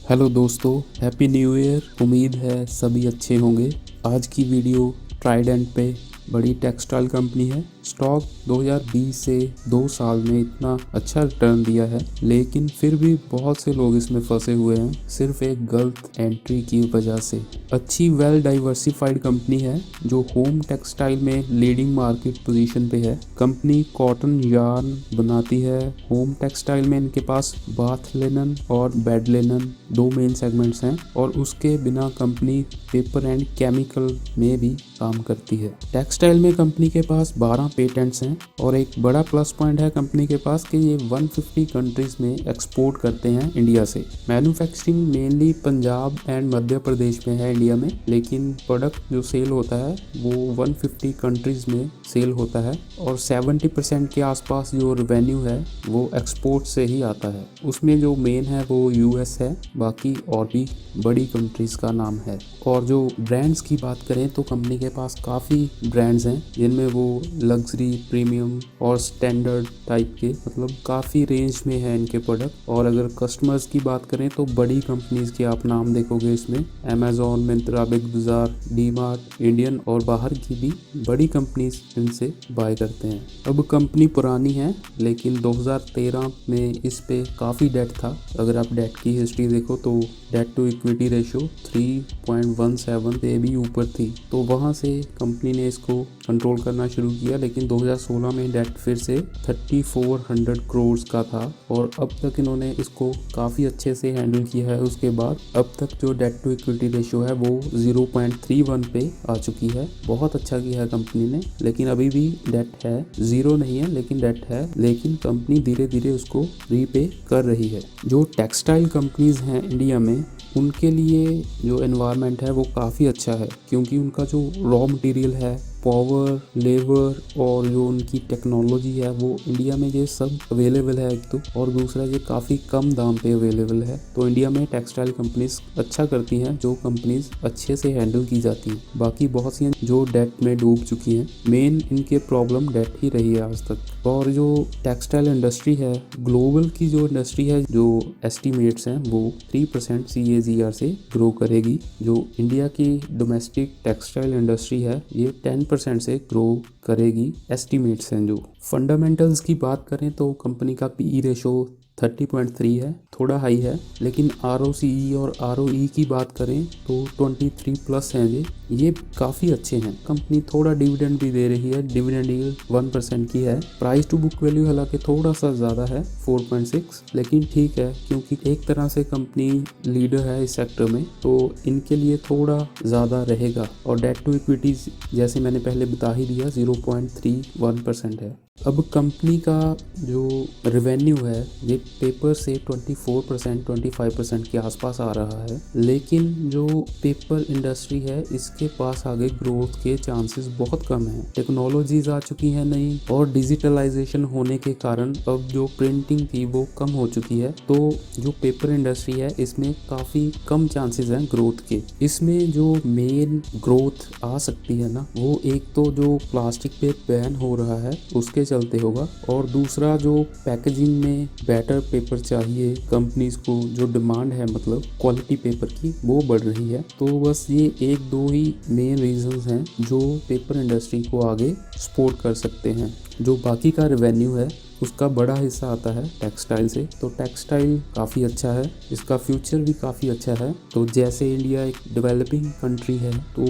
Hello दोस्तों, happy new year. उम्मीद है सभी अच्छे होंगे। आज की वीडियो ट्राइडेंट पे बड़ी टेक्सटाइल कंपनी है। स्टॉक 2020 से 2 साल में इतना अच्छा रिटर्न दिया है, लेकिन फिर भी बहुत से लोग इसमें फंसे हुए हैं सिर्फ एक गलत एंट्री की वजह से। अच्छी वेल डाइवर्सिफाइड कंपनी है जो होम टेक्सटाइल में लीडिंग मार्केट पोजीशन पे है। कंपनी कॉटन यार्न बनाती है। होम टेक्सटाइल में इनके पास बाथ लिनन और बेड लिनन 2 मेन सेगमेंट्स हैं, और उसके बिना कंपनी पेपर एंड केमिकल में भी काम करती है। टेक्सटाइल में कंपनी के पास 12 पेटेंट्स हैं, और एक बड़ा प्लस पॉइंट है कंपनी के पास कि ये 150 कंट्रीज में एक्सपोर्ट करते हैं इंडिया से। Manufacturing mainly Punjab and Madhya Pradesh में है इंडिया में, लेकिन प्रोडक्ट जो सेल होता है वो 150 कंट्रीज में सेल होता है, और 70% के आसपास जो रेवेन्यू है वो एक्सपोर्ट से ही आता है। उसमें जो मेन है वो यूएस है, बाकी और भी बड़ी कंट्रीज का नाम है। और जो ब्रांड्स की बात करें तो कंपनी के पास काफ़ी ब्रांड्स हैं, जिनमें वो लग्जरी, प्रीमियम और स्टैंडर्ड टाइप के, मतलब काफ़ी रेंज में है इनके प्रोडक्ट। और अगर कस्टमर्स की बात करें तो बड़ी कंपनीज के आप नाम देखोगे इसमें, अमेजोन, मिंत्रा, बिग बाजार, डी मार्ट, इंडियन और बाहर की भी बड़ी कंपनीज इनसे बाय करते हैं। अब कंपनी पुरानी है, लेकिन 2013 में इस पे काफ़ी डेट था। अगर आप डेट की हिस्ट्री देखो तो डेट टू इक्विटी रेशियो 3.17 से भी ऊपर थी, तो वहाँ से कंपनी ने इसको कंट्रोल करना शुरू किया। लेकिन 2016 में डेट फिर से 3400 करोड़ का था, और अब तक इन्होंने इसको काफ़ी अच्छे से हैंडल किया है। उसके बाद अब तक जो डेट टू इक्विटी रेशियो है वो 0.31 पे आ चुकी है। बहुत अच्छा किया है कंपनी ने, लेकिन अभी भी डेट है, जीरो नहीं है लेकिन डेट है, लेकिन कंपनी धीरे धीरे उसको रीपे कर रही है। जो टेक्सटाइल कंपनीज हैं इंडिया में, उनके लिए जो एनवायरनमेंट है वो काफ़ी अच्छा है, क्योंकि उनका जो रॉ मटेरियल है, पावर, लेबर और जो उनकी टेक्नोलॉजी है वो इंडिया में ये सब अवेलेबल है एक तो, और दूसरा ये काफ़ी कम दाम पे अवेलेबल है। तो इंडिया में टेक्सटाइल कंपनीज अच्छा करती हैं जो कंपनीज अच्छे से हैंडल की जाती हैं। बाकी बहुत सी हैं जो डेट में डूब चुकी हैं। मेन इनके प्रॉब्लम डेट ही रही है आज तक। और जो टेक्सटाइल इंडस्ट्री है, ग्लोबल की जो इंडस्ट्री है, जो एस्टिमेट्स हैं वो 3% CAGR से ग्रो करेगी। जो इंडिया की डोमेस्टिक टेक्सटाइल इंडस्ट्री है ये 10% से ग्रो करेगी, एस्टिमेट्स हैं। जो फंडामेंटल्स की बात करें तो कंपनी का PE रेशो 30.3 है, थोड़ा हाई है, लेकिन ROCE और ROE की बात करें तो 23+ हैं। ये काफ़ी अच्छे हैं। कंपनी थोड़ा डिविडेंड भी दे रही है, डिविडेंड यील्ड 1% की है। प्राइस टू बुक वैल्यू हालांकि थोड़ा सा ज़्यादा है, 4.6, लेकिन ठीक है, क्योंकि एक तरह से कंपनी लीडर है इस सेक्टर में, तो इनके लिए थोड़ा ज़्यादा रहेगा। और डेट टू इक्विटी जैसे मैंने पहले बता ही दिया 0.31% है। अब कंपनी का जो रेवेन्यू है ये पेपर से 24%, 25% के आसपास आ रहा है, लेकिन जो पेपर इंडस्ट्री है इसके पास आगे ग्रोथ के चांसेस बहुत कम हैं। टेक्नोलॉजीज आ चुकी हैं नई, और डिजिटलाइजेशन होने के कारण अब जो प्रिंटिंग थी वो कम हो चुकी है। तो जो पेपर इंडस्ट्री है इसमें काफ़ी कम चांसेस हैं ग्रोथ के। इसमें जो मेन ग्रोथ आ सकती है ना, वो एक तो जो प्लास्टिक पे बैन हो रहा है उसके चलते होगा, और दूसरा जो पैकेजिंग में बेटर पेपर चाहिए कंपनीज को, जो डिमांड है मतलब क्वालिटी पेपर की, वो बढ़ रही है। तो बस ये 1-2 ही मेन रीजंस हैं जो पेपर इंडस्ट्री को आगे सपोर्ट कर सकते हैं। जो बाकी का रेवेन्यू है उसका बड़ा हिस्सा आता है टेक्सटाइल से, तो टेक्सटाइल काफ़ी अच्छा है, इसका फ्यूचर भी काफ़ी अच्छा है। तो जैसे इंडिया एक डेवलपिंग कंट्री है, तो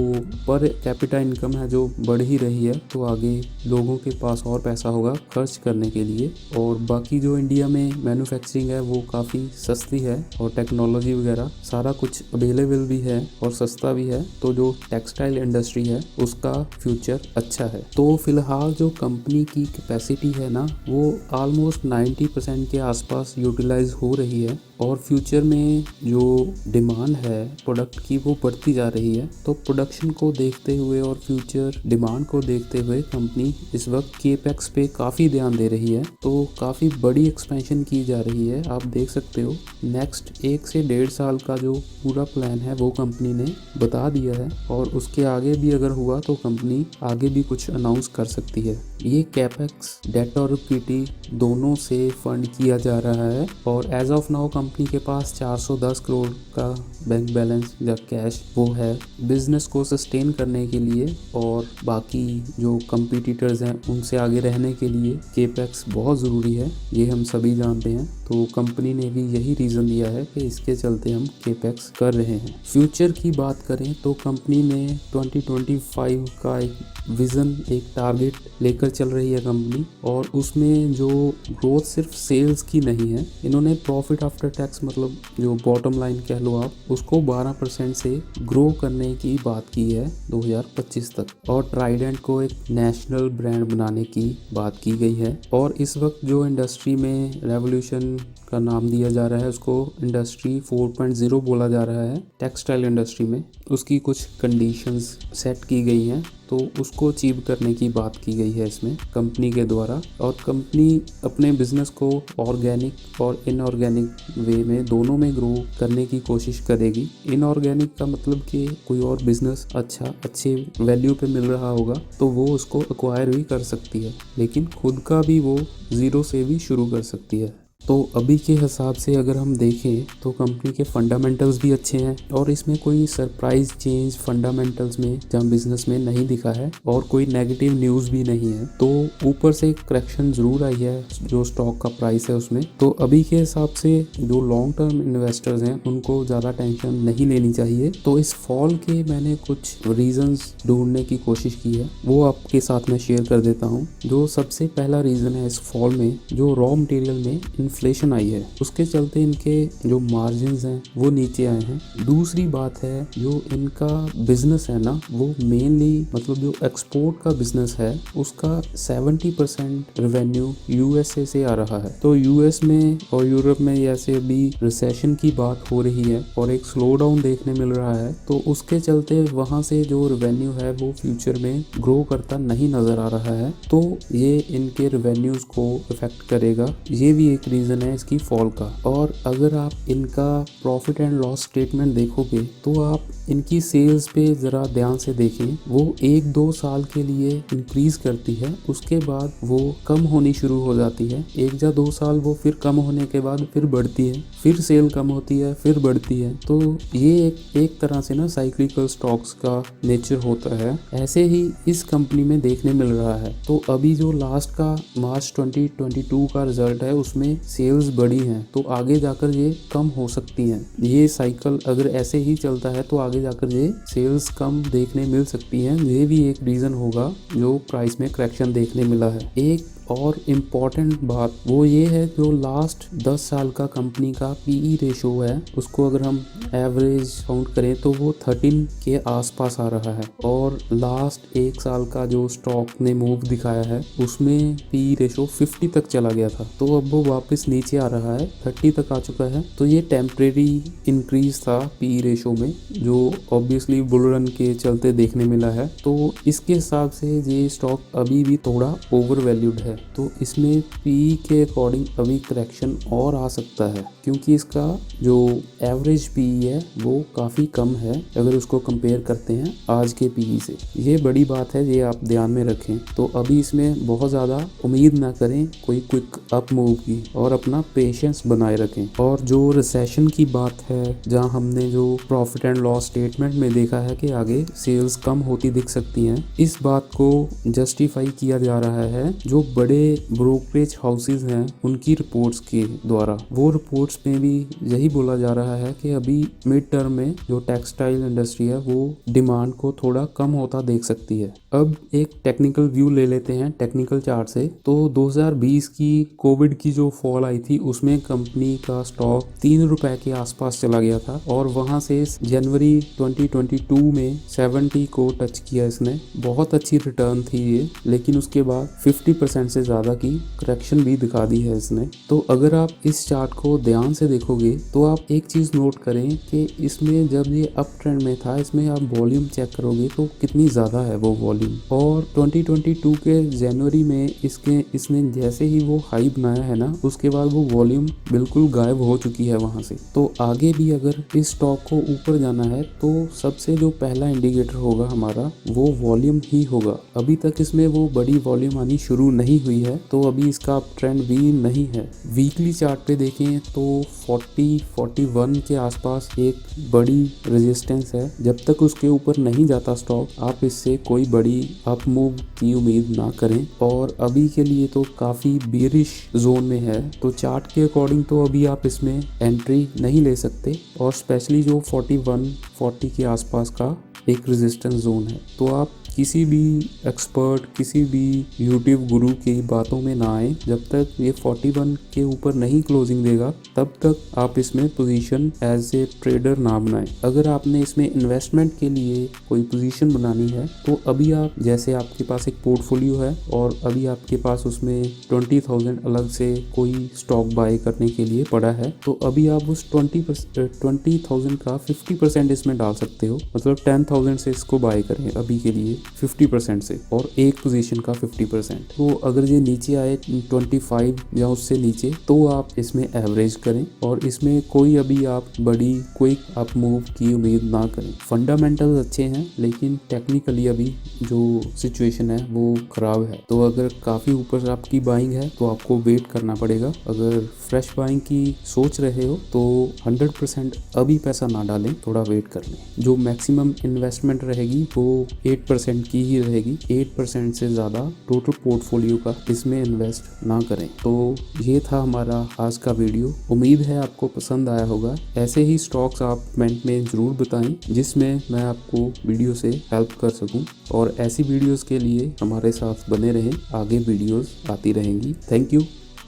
पर कैपिटा इनकम है जो बढ़ ही रही है, तो आगे लोगों के पास और पैसा होगा खर्च करने के लिए। और बाकी जो इंडिया में मैन्युफैक्चरिंग है वो काफ़ी सस्ती है, और टेक्नोलॉजी वगैरह सारा कुछ अवेलेबल भी है और सस्ता भी है। तो जो टेक्सटाइल इंडस्ट्री है उसका फ्यूचर अच्छा है। तो फिलहाल जो कंपनी की कैपेसिटी है ना, वो ऑलमोस्ट 90% के आसपास यूटिलाइज हो रही है, और फ्यूचर में जो डिमांड है प्रोडक्ट की वो बढ़ती जा रही है। तो प्रोडक्शन को देखते हुए और फ्यूचर डिमांड को देखते हुए कंपनी इस वक्त केपेक्स पे काफ़ी ध्यान दे रही है, तो काफ़ी बड़ी एक्सपेंशन की जा रही है। आप देख सकते हो नेक्स्ट 1 से 1.5 साल का जो पूरा प्लान है वो कंपनी ने बता दिया है, और उसके आगे भी अगर हुआ तो कंपनी आगे भी कुछ अनाउंस कर सकती है। ये कैपेक्स, डेट और इक्विटी दोनों से फंड किया जा रहा है, और एज ऑफ नाउ कंपनी के पास 410 करोड़ का बैंक बैलेंस या कैश वो है बिजनेस को सस्टेन करने के लिए, और बाकी जो कंपटीटर्स हैं उनसे आगे रहने के लिए केपेक्स बहुत ज़रूरी है, ये हम सभी जानते हैं। तो कंपनी ने भी यही रीज़न दिया है कि इसके चलते हम केपेक्स कर रहे हैं। फ्यूचर की बात करें तो कंपनी ने 2025 का एक विज़न, एक टारगेट लेकर चल रही है कंपनी, और उसमें जो ग्रोथ सिर्फ सेल्स की नहीं है, इन्होंने प्रॉफिट आफ्टर टैक्स मतलब जो बॉटम लाइन कह लो आप, उसको 12% से ग्रो करने की बात की है 2025 तक, और ट्राइडेंट को एक नेशनल ब्रांड बनाने की बात की गई है। और इस वक्त जो इंडस्ट्री में रेवोल्यूशन का नाम दिया जा रहा है, उसको इंडस्ट्री 4.0 बोला जा रहा है टेक्सटाइल इंडस्ट्री में, उसकी कुछ कंडीशंस सेट की गई हैं, तो उसको अचीव करने की बात की गई है इसमें कंपनी के द्वारा। और कंपनी अपने बिजनेस को ऑर्गेनिक और इनऑर्गेनिक वे में दोनों में ग्रो करने की कोशिश करेगी। इनऑर्गेनिक का मतलब कि कोई और बिजनेस अच्छे वैल्यू पे मिल रहा होगा तो वो उसको एक्वायर भी कर सकती है, लेकिन खुद का भी वो ज़ीरो से भी शुरू कर सकती है। तो अभी के हिसाब से अगर हम देखें तो कंपनी के फंडामेंटल्स भी अच्छे हैं, और इसमें कोई सरप्राइज चेंज फंडामेंटल्स में या बिजनेस में नहीं दिखा है, और कोई नेगेटिव न्यूज़ भी नहीं है। तो ऊपर से करेक्शन ज़रूर आई है जो स्टॉक का प्राइस है उसमें। तो अभी के हिसाब से जो लॉन्ग टर्म इन्वेस्टर्स हैं उनको ज़्यादा टेंशन नहीं लेनी चाहिए। तो इस फॉल के मैंने कुछ रीजंस ढूंढने की कोशिश की है, वो आपके साथ में शेयर कर देता हूँ। जो सबसे पहला रीज़न है इस फॉल में, जो रॉ मटेरियल में इन्फ्लेशन आई है, उसके चलते इनके जो मार्जिन्स हैं वो नीचे आए हैं। दूसरी बात है जो इनका बिजनेस है ना, वो मेनली मतलब जो एक्सपोर्ट का बिजनेस है उसका 70% रेवेन्यू यूएसए से आ रहा है। तो यूएस में और यूरोप में ऐसे अभी रिसेशन की बात हो रही है और एक स्लो डाउन देखने मिल रहा है, तो उसके चलते वहाँ से जो रेवेन्यू है वो फ्यूचर में ग्रो करता नहीं नजर आ रहा है, तो ये इनके रेवेन्यूज को इफेक्ट करेगा। ये भी एक रीजन है इसकी फॉल का। और अगर आप इनका प्रॉफिट एंड लॉस स्टेटमेंट देखोगे तो आप इनकी सेल्स पे ज़रा ध्यान से देखें, वो 1-2 साल के लिए इंक्रीज करती है, उसके बाद वो कम होनी शुरू हो जाती है। 1 या 2 साल वो फिर कम होने के बाद फिर बढ़ती है, फिर सेल कम होती है, फिर बढ़ती है। तो ये एक तरह से ना साइक्लिकल स्टॉक्स का नेचर होता है, ऐसे ही इस कंपनी में देखने मिल रहा है। तो अभी जो लास्ट का मार्च 2022 का रिजल्ट है उसमें सेल्स बढ़ी हैं, तो आगे जाकर ये कम हो सकती हैं। ये साइकिल अगर ऐसे ही चलता है तो आगे जाकर ये सेल्स कम देखने मिल सकती हैं। ये भी एक रीजन होगा जो प्राइस में करेक्शन देखने मिला है। एक और इम्पॉर्टेंट बात वो ये है, जो लास्ट 10 साल का कंपनी का पीई रेशो है, उसको अगर हम एवरेज काउंट करें तो वो 13 के आसपास आ रहा है, और लास्ट 1 साल का जो स्टॉक ने मूव दिखाया है उसमें पीई रेशो 50 तक चला गया था, तो अब वो वापस नीचे आ रहा है, 30 तक आ चुका है। तो ये टेम्परेरी इंक्रीज था पीई रेशो में, जो ऑब्वियसली बुल रन के चलते देखने मिला है। तो इसके हिसाब से ये स्टॉक अभी भी थोड़ा ओवर वैल्यूड है, तो इसमें पी के अकॉर्डिंग अभी करेक्शन और आ सकता है, क्योंकि इसका जो एवरेज पी है वो काफ़ी कम है अगर उसको कंपेयर करते हैं आज के पी से। ये बड़ी बात है, ये आप ध्यान में रखें। तो अभी इसमें बहुत ज़्यादा उम्मीद ना करें कोई क्विक अप मूव की, और अपना पेशेंस बनाए रखें। और जो रिसेशन की बात है, जहां हमने जो प्रॉफिट एंड लॉस स्टेटमेंट में देखा है कि आगे सेल्स कम होती दिख सकती हैं, इस बात को जस्टिफाई किया जा रहा है जो बड़े ब्रोकरेज हाउसेज हैं उनकी रिपोर्ट्स के द्वारा। वो रिपोर्ट्स में भी यही बोला जा रहा है कि अभी मिड टर्म में जो टेक्सटाइल इंडस्ट्री है वो डिमांड को थोड़ा कम होता देख सकती है। अब एक टेक्निकल व्यू ले लेते हैं टेक्निकल चार्ट से। तो 2020 की कोविड की जो फॉल आई थी उसमें कंपनी का स्टॉक 3 रुपए के आसपास चला गया था, और वहां से जनवरी 2022 में 70 को टच किया इसने। बहुत अच्छी रिटर्न थी ये, लेकिन उसके बाद 50% से ज़्यादा की करेक्शन भी दिखा दी है इसने। तो अगर आप इस चार्ट को ध्यान से देखोगे तो आप एक चीज़ नोट करें कि इसमें जब ये अप ट्रेंड में था, इसमें आप वॉल्यूम चेक करोगे तो कितनी ज़्यादा है वो वॉल्यूम। और 2022 के जनवरी में इसने जैसे ही वो हाई बनाया है ना, उसके बाद वो वॉल्यूम बिल्कुल गायब हो चुकी है वहाँ से। तो आगे भी अगर इस स्टॉक को ऊपर जाना है तो सबसे जो पहला इंडिकेटर होगा हमारा वो वॉल्यूम ही होगा। अभी तक इसमें वो बड़ी वॉल्यूम आनी शुरू नहीं बनी हुई है, तो अभी इसका ट्रेंड भी नहीं है। वीकली चार्ट पे देखें तो 40-41 के आसपास एक बड़ी रेजिस्टेंस है। जब तक उसके ऊपर नहीं जाता स्टॉक, आप इससे कोई बड़ी अप मूव की उम्मीद ना करें। और अभी के लिए तो काफ़ी बेरिश जोन में है, तो चार्ट के अकॉर्डिंग तो अभी आप इसमें एंट्री नहीं ले सकते। और स्पेशली जो 41-40 के आसपास का एक रेजिस्टेंस जोन है, तो आप किसी भी एक्सपर्ट, किसी भी यूट्यूब गुरु की बातों में ना आए। जब तक ये 41 के ऊपर नहीं क्लोजिंग देगा, तब तक आप इसमें पोजीशन एज ए ट्रेडर ना बनाएं। अगर आपने इसमें इन्वेस्टमेंट के लिए कोई पोजीशन बनानी है, तो अभी आप, जैसे आपके पास एक पोर्टफोलियो है और अभी आपके पास उसमें 20,000 अलग से कोई स्टॉक बाय करने के लिए पड़ा है, तो अभी आप उस 20,000 का 50% इसमें डाल सकते हो। मतलब 10,000 से इसको बाय करें अभी के लिए 50% से, और एक पोजीशन का 50%। तो अगर ये नीचे आए 25 या उससे नीचे, तो आप इसमें एवरेज करें और इसमें कोई अभी आप बड़ी क्विक अप मूव की उम्मीद ना करें। फंडामेंटल्स अच्छे हैं, लेकिन टेक्निकली अभी जो सिचुएशन है वो खराब है। तो अगर काफ़ी ऊपर आपकी बाइंग है तो आपको वेट करना पड़ेगा। अगर फ्रेश बाइंग की सोच रहे हो तो 100% अभी पैसा ना डालें, थोड़ा वेट कर लें। जो मैक्सिमम इन्वेस्टमेंट रहेगी वो 8% की ही रहेगी। 8% से ज़्यादा टोटल पोर्टफोलियो का इसमें इन्वेस्ट ना करें। तो ये था हमारा आज का वीडियो। उम्मीद है आपको पसंद आया होगा। ऐसे ही स्टॉक्स आप कमेंट में ज़रूर बताएं, जिसमें मैं आपको वीडियो से हेल्प कर सकूं। और ऐसी वीडियोस के लिए हमारे साथ बने रहें, आगे वीडियोस आती रहेंगी। Thank you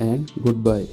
and good bye.